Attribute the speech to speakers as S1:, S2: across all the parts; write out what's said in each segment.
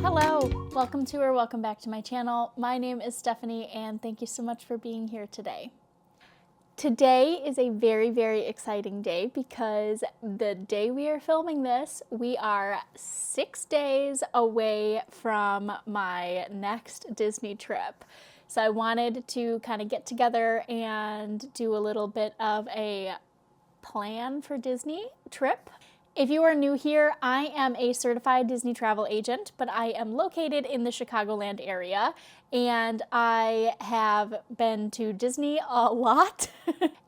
S1: Hello, welcome to or welcome back to my channel. My name is Stephanie and thank you so much for being here today. Today is a very, very exciting day because the day we are filming this, we are 6 days away from my next Disney trip. So I wanted to kind of get together and do a little bit of a plan for Disney trip. If you are new here, I am a certified Disney travel agent, but I am located in the Chicagoland area, and I have been to Disney a lot,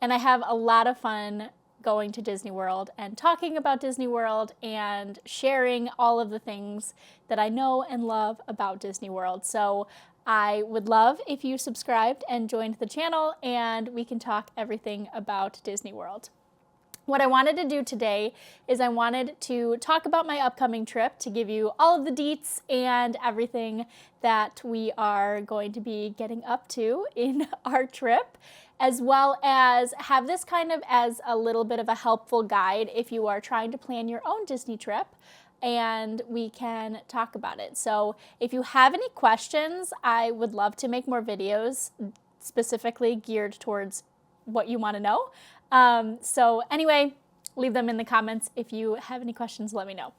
S1: and I have a lot of fun going to Disney World and talking about Disney World and sharing all of the things that I know and love about Disney World. So I would love if you subscribed and joined the channel, and we can talk everything about Disney World. What I wanted to do today is I wanted to talk about my upcoming trip, to give you all of the deets and everything that we are going to be getting up to in our trip, as well as have this kind of as a little bit of a helpful guide if you are trying to plan your own Disney trip, and we can talk about it. So if you have any questions, I would love to make more videos specifically geared towards what you want to know. So anyway, leave them in the comments. If you have any questions, let me know.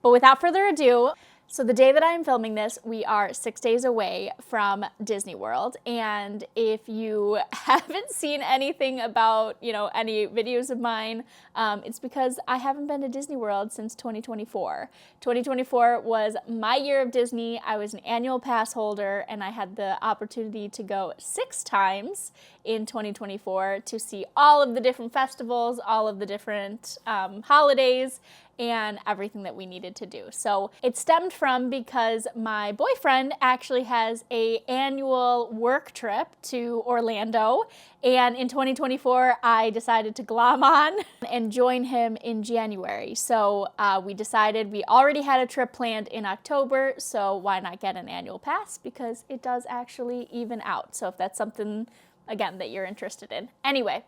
S1: But without further ado, so the day that I am filming this, we are 6 days away from Disney World. And if you haven't seen anything about, any videos of mine, it's because I haven't been to Disney World since 2024. 2024 was my year of Disney. I was an annual pass holder, and I had the opportunity to go 6 times in 2024 to see all of the different festivals, all of the different holidays, and everything that we needed to do. So it stemmed from because my boyfriend actually has an annual work trip to Orlando, and in 2024 I decided to glom on and join him in January. So we decided, we already had a trip planned in October, so why not get an annual pass, because it does actually even out. So if that's something, again, that you're interested in. Anyway,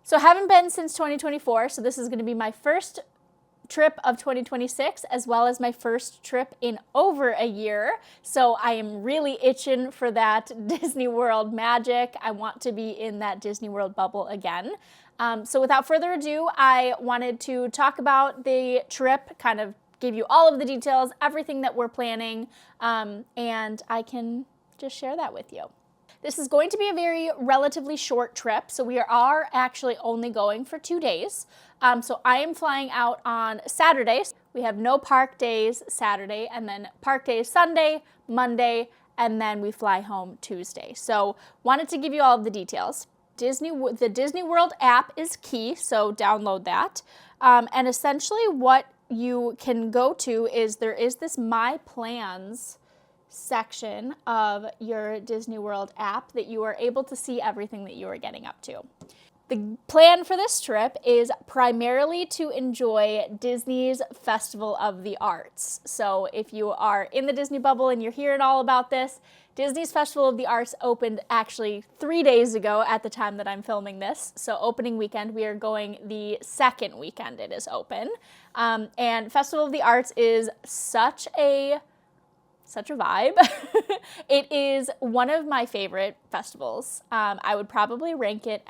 S1: so haven't been since 2024, so this is going to be my first trip of 2026, as well as my first trip in over a year. So I am really itching for that Disney World magic. I want to be in that Disney World bubble again. So without further ado, I wanted to talk about the trip, kind of give you all of the details, everything that we're planning, and I can just share that with you. This is going to be a very relatively short trip, so we are actually only going for 2 days. So I am flying out on Saturday. We have no park days Saturday, and then park days Sunday, Monday, and then we fly home Tuesday. So wanted to give you all of the details. The Disney World app is key, so download that. And essentially what you can go to is there is this My Plans section of your Disney World app that you are able to see everything that you are getting up to. The plan for this trip is primarily to enjoy Disney's Festival of the Arts. So if you are in the Disney bubble and you're hearing all about this, Disney's Festival of the Arts opened actually 3 days ago at the time that I'm filming this. So opening weekend, we are going the second weekend it is open. And Festival of the Arts is such a vibe. It is one of my favorite festivals. I would probably rank it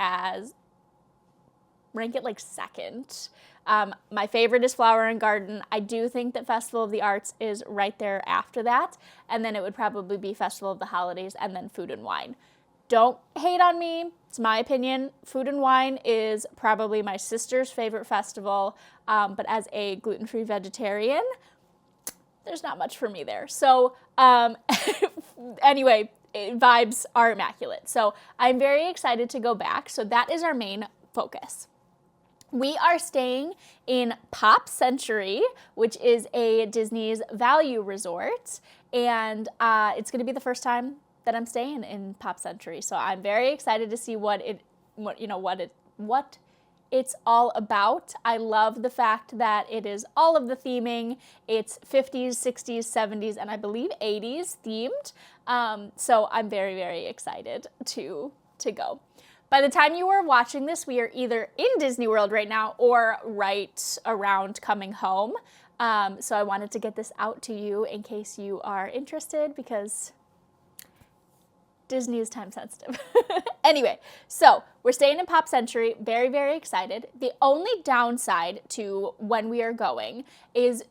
S1: like second. My favorite is Flower and Garden. I do think that Festival of the Arts is right there after that, and then it would probably be Festival of the Holidays and then Food and Wine. Don't hate on me, it's my opinion. Food and Wine is probably my sister's favorite festival, but as a gluten-free vegetarian, there's not much for me there. So anyway, vibes are immaculate. So I'm very excited to go back. So that is our main focus. We are staying in Pop Century, which is a Disney's value resort. And it's going to be the first time that I'm staying in Pop Century. So I'm very excited to see what it's all about. I love the fact that it is all of the theming. It's 50s, 60s, 70s, and I believe 80s themed. So I'm very, very excited to go. By the time you are watching this, we are either in Disney World right now or right around coming home. So I wanted to get this out to you in case you are interested, because Disney is time sensitive. Anyway, so we're staying in Pop Century, very, very excited. The only downside to when we are going is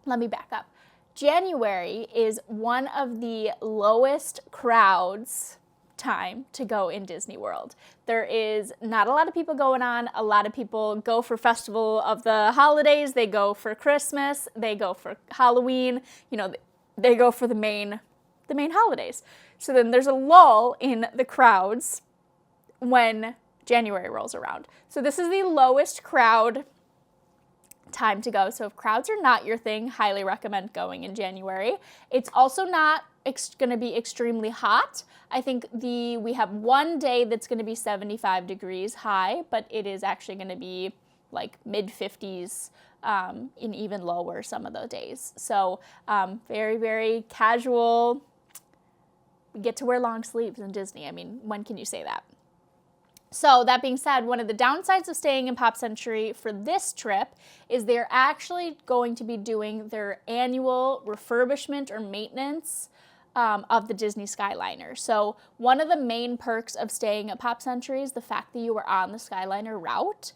S1: let me back up. January is one of the lowest crowds time to go in Disney World. There is not a lot of people going on. A lot of people go for Festival of the Holidays. They go for Christmas. They go for Halloween. You know, they go for the main holidays. So then there's a lull in the crowds when January rolls around. So this is the lowest crowd time to go. So if crowds are not your thing, highly recommend going in January. It's also not going to be extremely hot. I think we have one day that's going to be 75 degrees high, but it is actually going to be like mid 50s and even lower some of those days. So very, very casual. We get to wear long sleeves in Disney. I mean, when can you say that? So that being said, one of the downsides of staying in Pop Century for this trip is they're actually going to be doing their annual refurbishment or maintenance of the Disney Skyliner. So one of the main perks of staying at Pop Century is the fact that you are on the Skyliner route.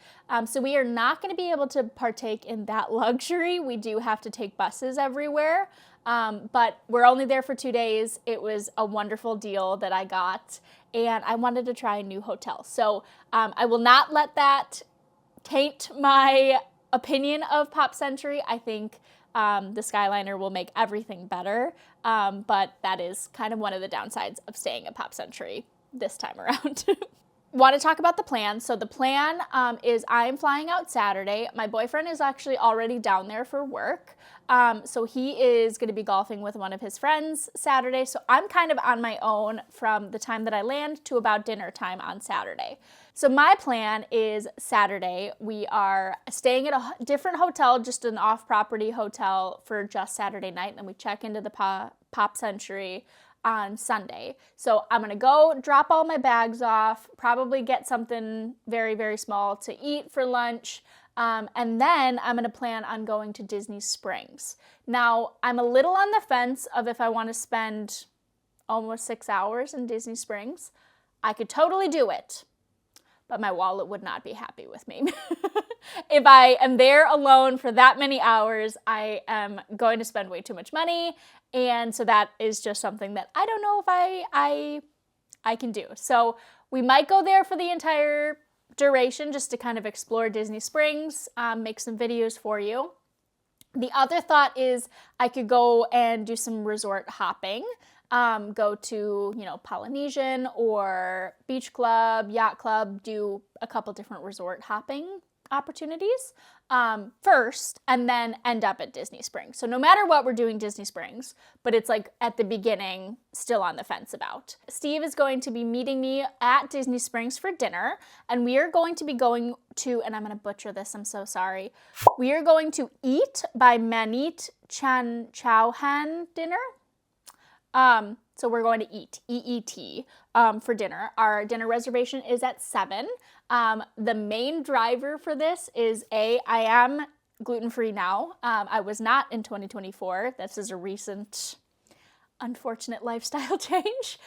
S1: So we are not going to be able to partake in that luxury. We do have to take buses everywhere. But we're only there for 2 days. It was a wonderful deal that I got, and I wanted to try a new hotel. So I will not let that taint my opinion of Pop Century. I think the Skyliner will make everything better, but that is kind of one of the downsides of staying at Pop Century this time around. Want to talk about the plan. So the plan is I'm flying out Saturday. My boyfriend is actually already down there for work. So he is going to be golfing with one of his friends Saturday. So I'm kind of on my own from the time that I land to about dinner time on Saturday. So my plan is Saturday, we are staying at a different hotel, just an off-property hotel for just Saturday night. And then we check into the Pop Century on Sunday. So I'm gonna go drop all my bags off, probably get something very, very small to eat for lunch, and then I'm gonna plan on going to Disney Springs. Now, I'm a little on the fence of if I wanna spend almost 6 hours in Disney Springs. I could totally do it, but my wallet would not be happy with me. If I am there alone for that many hours, I am going to spend way too much money. And so that is just something that I don't know if I can do. So we might go there for the entire duration just to kind of explore Disney Springs, make some videos for you. The other thought is I could go and do some resort hopping. Go to, Polynesian or Beach Club, Yacht Club, do a couple different resort hopping opportunities first, and then end up at Disney Springs. So no matter what, we're doing Disney Springs, but it's like at the beginning, still on the fence about. Steve is going to be meeting me at Disney Springs for dinner, and we are going to be going to, and I'm going to butcher this, I'm so sorry. We are going to Eat by Manit Chan Chauhan dinner. So we're going to eat, EET, for dinner. Our dinner reservation is at 7. The main driver for this is I am gluten-free now. I was not in 2024. This is a recent, unfortunate lifestyle change.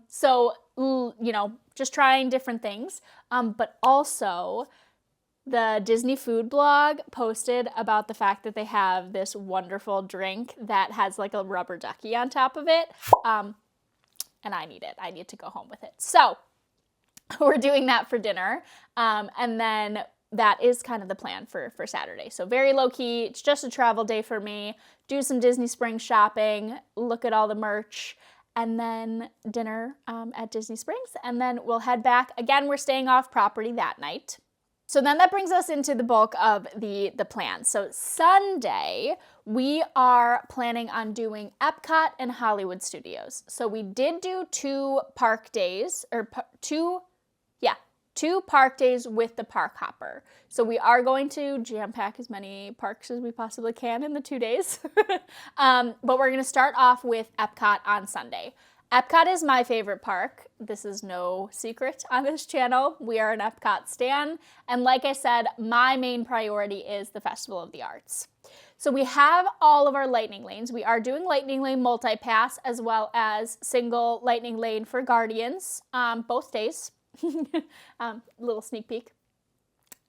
S1: So, just trying different things. But also, the Disney food blog posted about the fact that they have this wonderful drink that has like a rubber ducky on top of it. And I need it. I need to go home with it. So we're doing that for dinner. And then that is kind of the plan for Saturday. So very low key. It's just a travel day for me. Do some Disney Springs shopping, look at all the merch, and then dinner at Disney Springs. And then we'll head back. Again, we're staying off property that night. So then that brings us into the bulk of the plan. So Sunday, we are planning on doing EPCOT and Hollywood Studios. So we did do 2 park days, or 2 park days with the park hopper. So we are going to jam pack as many parks as we possibly can in the 2 days. But we're going to start off with EPCOT on Sunday. Epcot is my favorite park. This is no secret on this channel. We are an Epcot stan. And like I said, my main priority is the Festival of the Arts. So we have all of our lightning lanes. We are doing lightning lane multi-pass as well as single lightning lane for Guardians, both days. Little sneak peek.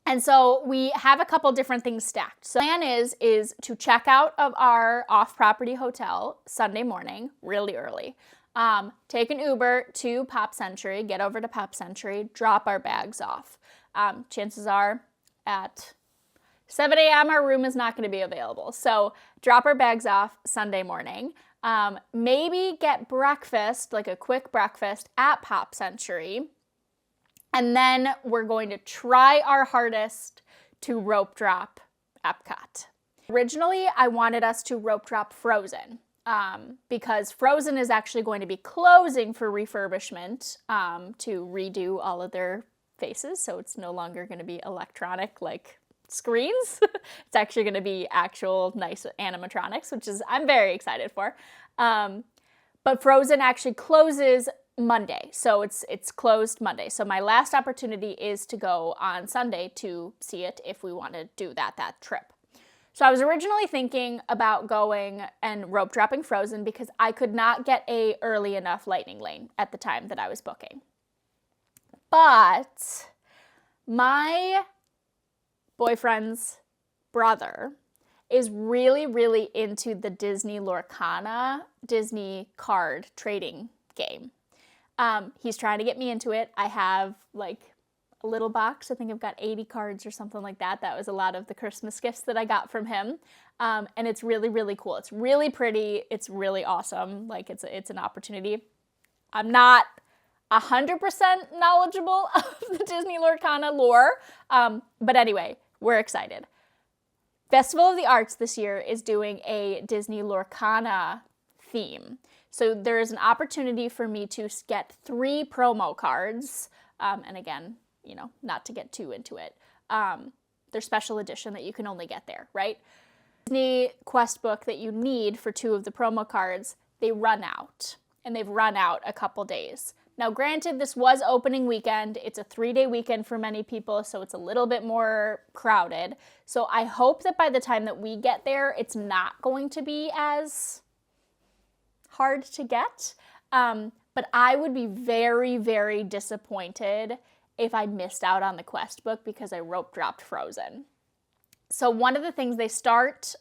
S1: And so we have a couple different things stacked. So the plan is to check out of our off-property hotel Sunday morning, really early. Take an Uber to Pop Century, get over to Pop Century, drop our bags off. Chances are at 7 a.m. our room is not going to be available. So drop our bags off Sunday morning. Maybe get breakfast, like a quick breakfast at Pop Century. And then we're going to try our hardest to rope drop Epcot. Originally, I wanted us to rope drop Frozen. Because Frozen is actually going to be closing for refurbishment to redo all of their faces, so it's no longer going to be electronic like screens. It's actually going to be actual nice animatronics, which is I'm very excited for. But Frozen actually closes Monday, so it's closed Monday. So my last opportunity is to go on Sunday to see it if we want to do that trip. So I was originally thinking about going and rope dropping Frozen because I could not get a early enough lightning lane at the time that I was booking. But my boyfriend's brother is really, really into the Disney Lorcana Disney card trading game. He's trying to get me into it. I have like a little box. I think I've got 80 cards or something like that. That was a lot of the Christmas gifts that I got from him. And it's really, really cool. It's really pretty. It's really awesome. Like it's an opportunity. I'm not 100% knowledgeable of the Disney Lorcana lore. But anyway, we're excited. Festival of the Arts this year is doing a Disney Lorcana theme. So there is an opportunity for me to get 3 promo cards. And again, you know, not to get too into it. They're special edition that you can only get there, right? Disney quest book that you need for 2 of the promo cards, they run out. And they've run out a couple days. Now, granted, this was opening weekend. It's a 3-day weekend for many people, so it's a little bit more crowded. So I hope that by the time that we get there, it's not going to be as hard to get. But I would be very, very disappointed if I missed out on the quest book because I rope dropped Frozen. So one of the things, they start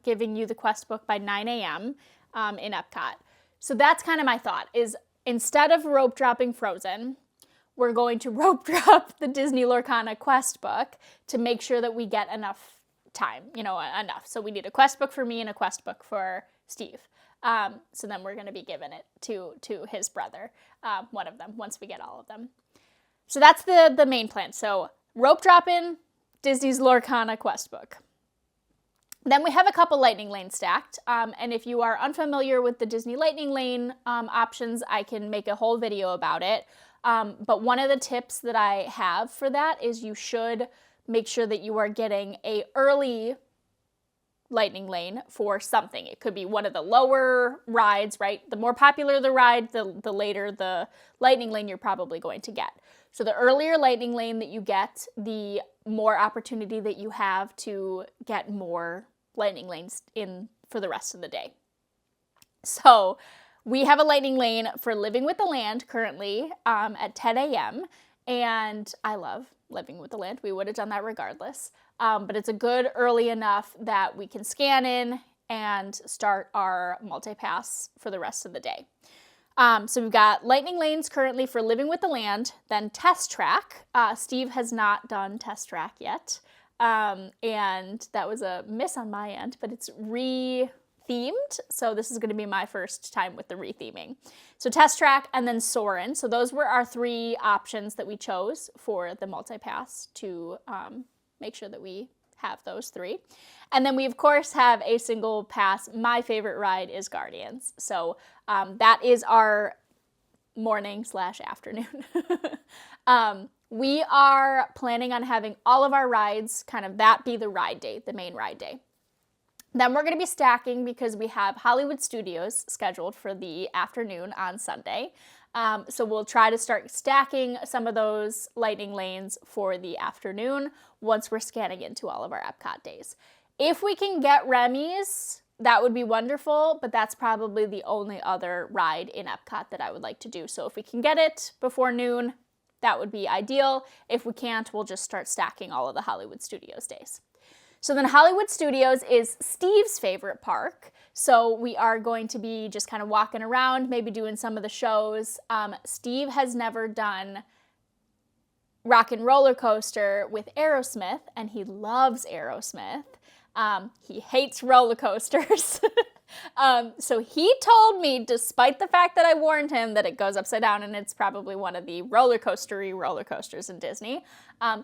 S1: giving you the quest book by 9 a.m. In Epcot. So that's kind of my thought, is instead of rope dropping Frozen, we're going to rope drop the Disney Lorcana quest book to make sure that we get enough time, enough. So we need a quest book for me and a quest book for Steve. So then we're going to be giving it to his brother, one of them, once we get all of them. So that's the main plan. So rope dropping Disney's Lorcana quest book. Then we have a couple lightning lanes stacked. And if you are unfamiliar with the Disney lightning lane options, I can make a whole video about it. But one of the tips that I have for that is you should make sure that you are getting a early lightning lane for something. It could be one of the lower rides, right? The more popular the ride, the later the lightning lane you're probably going to get. So the earlier lightning lane that you get, the more opportunity that you have to get more lightning lanes in for the rest of the day. So we have a lightning lane for Living with the Land currently at 10 a.m. And I love Living with the Land. We would have done that regardless. But it's a good early enough that we can scan in and start our multi-pass for the rest of the day. So we've got lightning lanes currently for Living with the Land, then Test Track. Steve has not done Test Track yet. And that was a miss on my end, but it's re-themed. So this is going to be my first time with the re-theming. So Test Track and then Soarin'. So those were our 3 options that we chose for the multi-pass to make sure that we have those 3. And then we, of course, have a single pass. My favorite ride is Guardians. So that is our morning/afternoon. We are planning on having all of our rides, kind of that be the ride day, the main ride day. Then we're going to be stacking because we have Hollywood Studios scheduled for the afternoon on Sunday. So we'll try to start stacking some of those lightning lanes for the afternoon once we're scanning into all of our EPCOT days. If we can get Remy's, that would be wonderful, but that's probably the only other ride in EPCOT that I would like to do. So if we can get it before noon, that would be ideal. If we can't, we'll just start stacking all of the Hollywood Studios days. So then Hollywood Studios is Steve's favorite park. So we are going to be just kind of walking around, maybe doing some of the shows. Steve has never done Rock and Roller Coaster with Aerosmith, and he loves Aerosmith. He hates roller coasters. So he told me, despite the fact that I warned him that it goes upside down and it's probably one of the roller coasters in Disney,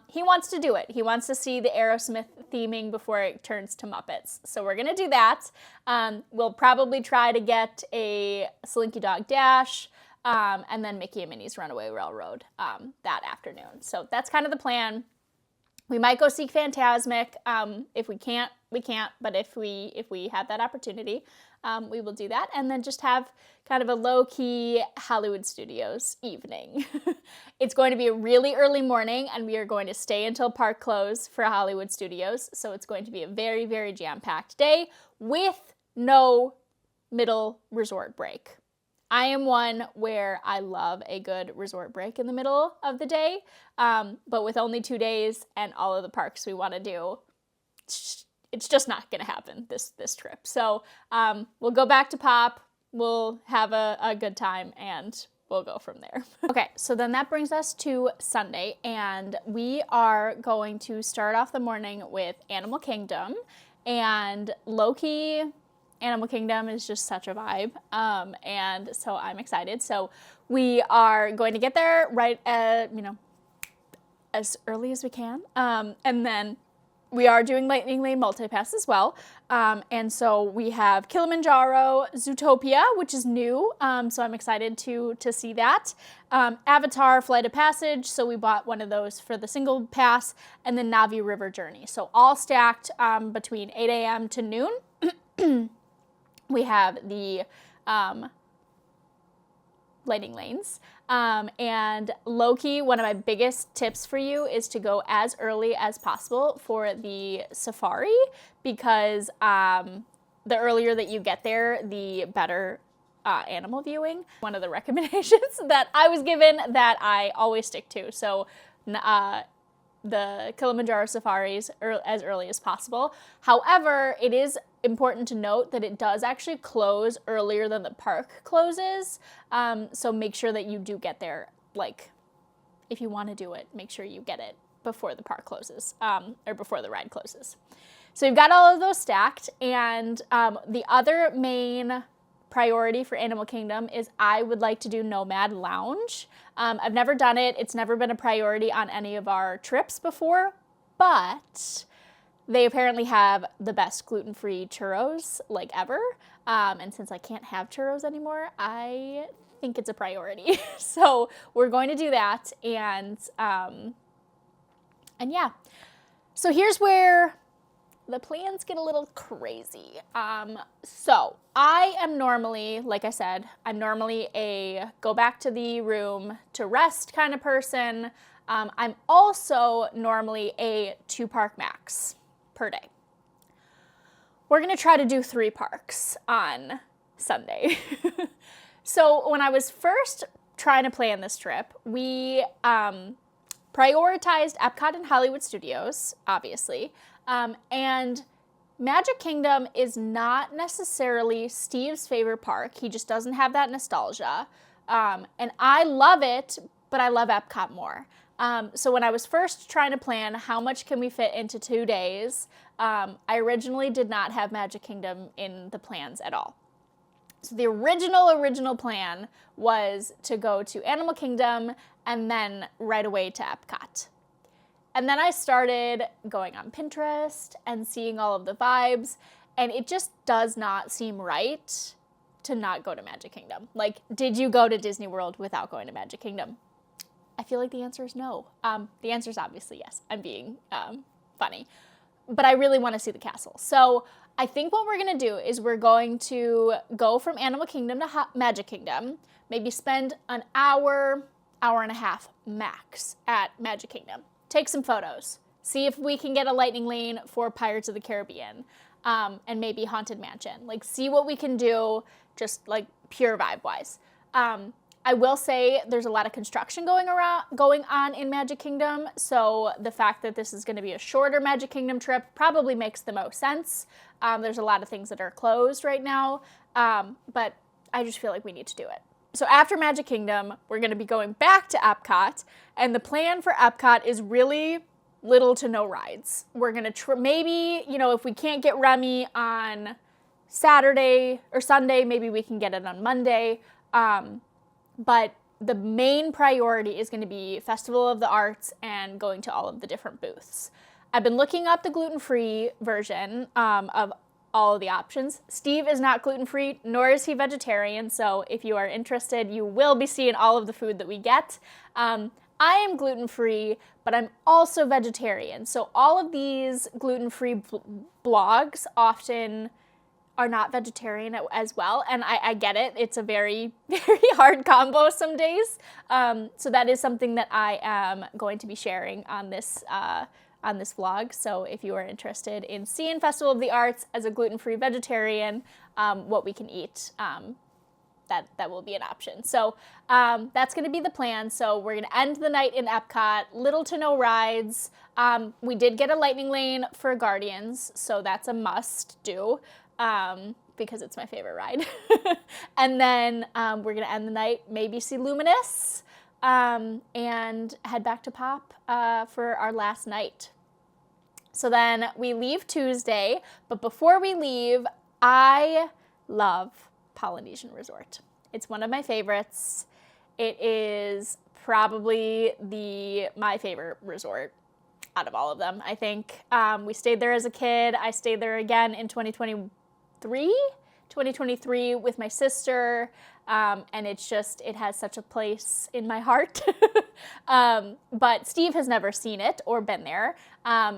S1: he wants to do it. He wants to see the Aerosmith theming before it turns to Muppets. So we're going to do that. We'll probably try to get a Slinky Dog Dash, and then Mickey and Minnie's Runaway Railroad that afternoon. So that's kind of the plan. We might go see Fantasmic. If we can't, we can't. But if we have that opportunity, we will do that. And then just have kind of a low-key Hollywood Studios evening. It's going to be a really early morning, and we are going to stay until park close for Hollywood Studios. So it's going to be a very, very jam-packed day with no middle resort break. I am one where I love a good resort break in the middle of the day, but with only 2 days and all of the parks we want to do, it's just not going to happen this trip. So we'll go back to Pop, we'll have a good time, and we'll go from there. Okay, so then that brings us to Sunday, and we are going to start off the morning with Animal Kingdom, and low-key, Animal Kingdom is just such a vibe, and so I'm excited. So we are going to get there right at, as early as we can, and then we are doing Lightning Lane Multipass as well, and so we have Kilimanjaro, Zootopia, which is new, so I'm excited to see that. Avatar, Flight of Passage, so we bought one of those for the single pass, and then Navi River Journey. So all stacked between 8 a.m. to noon. We have the Lightning Lanes. And low-key, one of my biggest tips for you is to go as early as possible for the safari, because the earlier that you get there, the better animal viewing. One of the recommendations that I was given that I always stick to. So the Kilimanjaro safaris as early as possible. However, it is important to note that it does actually close earlier than the park closes. So make sure that you do get there, like, if you want to do it, make sure you get it before the park closes, or before the ride closes. So you've got all of those stacked, and the other main priority for Animal Kingdom is I would like to do Nomad Lounge. I've never done it. It's never been a priority on any of our trips before, but they apparently have the best gluten-free churros like ever. And since I can't have churros anymore, I think it's a priority. So we're going to do that, and yeah. So here's where the plans get a little crazy. So I am normally, like I said, I'm normally a go back to the room to rest kind of person. I'm also normally a 2-park max per day. We're gonna try to do 3 parks on Sunday. So when I was first trying to plan this trip, we prioritized EPCOT and Hollywood Studios, obviously. And Magic Kingdom is not necessarily Steve's favorite park. He just doesn't have that nostalgia. And I love it, but I love EPCOT more. So when I was first trying to plan how much can we fit into 2 days, I originally did not have Magic Kingdom in the plans at all. So the original plan was to go to Animal Kingdom and then right away to EPCOT. And then I started going on Pinterest and seeing all of the vibes, and it just does not seem right to not go to Magic Kingdom. Like, did you go to Disney World without going to Magic Kingdom? I feel like the answer is no. The answer is obviously yes. I'm being funny. But I really want to see the castle. So I think what we're going to do is we're going to go from Animal Kingdom to Magic Kingdom, maybe spend an hour, hour and a half max at Magic Kingdom. Take some photos. See if we can get a lightning lane for Pirates of the Caribbean, and maybe Haunted Mansion. Like, see what we can do, just like pure vibe-wise. I will say there's a lot of construction going on in Magic Kingdom, so the fact that this is going to be a shorter Magic Kingdom trip probably makes the most sense. There's a lot of things that are closed right now, but I just feel like we need to do it. So after Magic Kingdom, we're going to be going back to EPCOT, and the plan for EPCOT is really little to no rides. We're going to maybe, if we can't get Remy on Saturday or Sunday, maybe we can get it on Monday. But the main priority is going to be Festival of the Arts and going to all of the different booths. I've been looking up the gluten-free version of all of the options. Steve is not gluten-free, nor is he vegetarian, so if you are interested, you will be seeing all of the food that we get. I am gluten-free, but I'm also vegetarian, so all of these gluten-free blogs often are not vegetarian as well, and I get it. It's a very, very hard combo some days. So that is something that I am going to be sharing on this vlog. So if you are interested in seeing Festival of the Arts as a gluten-free vegetarian, what we can eat, that will be an option. So that's going to be the plan. So we're going to end the night in EPCOT, little to no rides. We did get a lightning lane for Guardians, so that's a must do. Because it's my favorite ride. And then we're going to end the night, maybe see Luminous, and head back to Pop for our last night. So then we leave Tuesday, but before we leave, I love Polynesian Resort. It's one of my favorites. It is probably my favorite resort out of all of them, I think. We stayed there as a kid. I stayed there again in 2023 with my sister, and it has such a place in my heart. But Steve has never seen it or been there,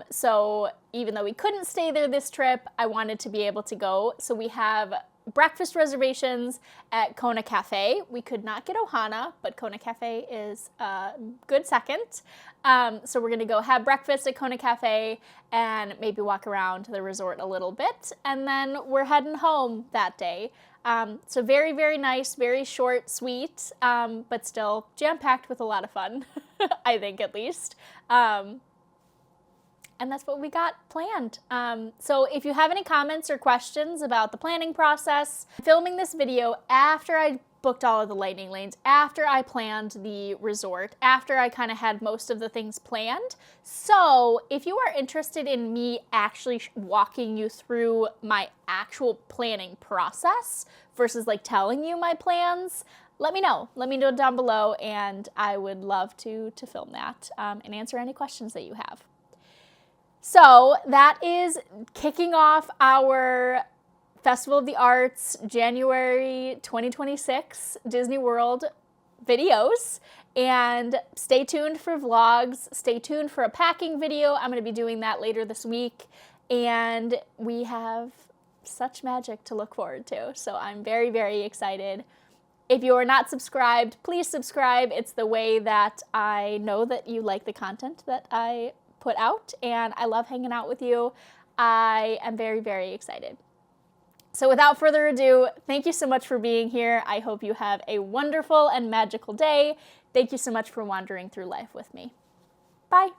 S1: so even though we couldn't stay there this trip, I wanted to be able to go. So we have breakfast reservations at Kona Cafe. We could not get Ohana, but Kona Cafe is a good second. So we're gonna go have breakfast at Kona Cafe and maybe walk around the resort a little bit, and then we're heading home that day. So very, very nice, very short, sweet, but still jam-packed with a lot of fun, I think at least. And that's what we got planned. So if you have any comments or questions about the planning process, I'm filming this video after I booked all of the lightning lanes, after I planned the resort, after I kind of had most of the things planned. So if you are interested in me actually walking you through my actual planning process versus like telling you my plans, let me know. Let me know down below, and I would love to film that and answer any questions that you have. So that is kicking off our Festival of the Arts January 2026 Disney World videos. And stay tuned for vlogs. Stay tuned for a packing video. I'm going to be doing that later this week. And we have such magic to look forward to. So I'm very, very excited. If you are not subscribed, please subscribe. It's the way that I know that you like the content that I put out, and I love hanging out with you. I am very, very excited. So without further ado, thank you so much for being here. I hope you have a wonderful and magical day. Thank you so much for wandering through life with me. Bye.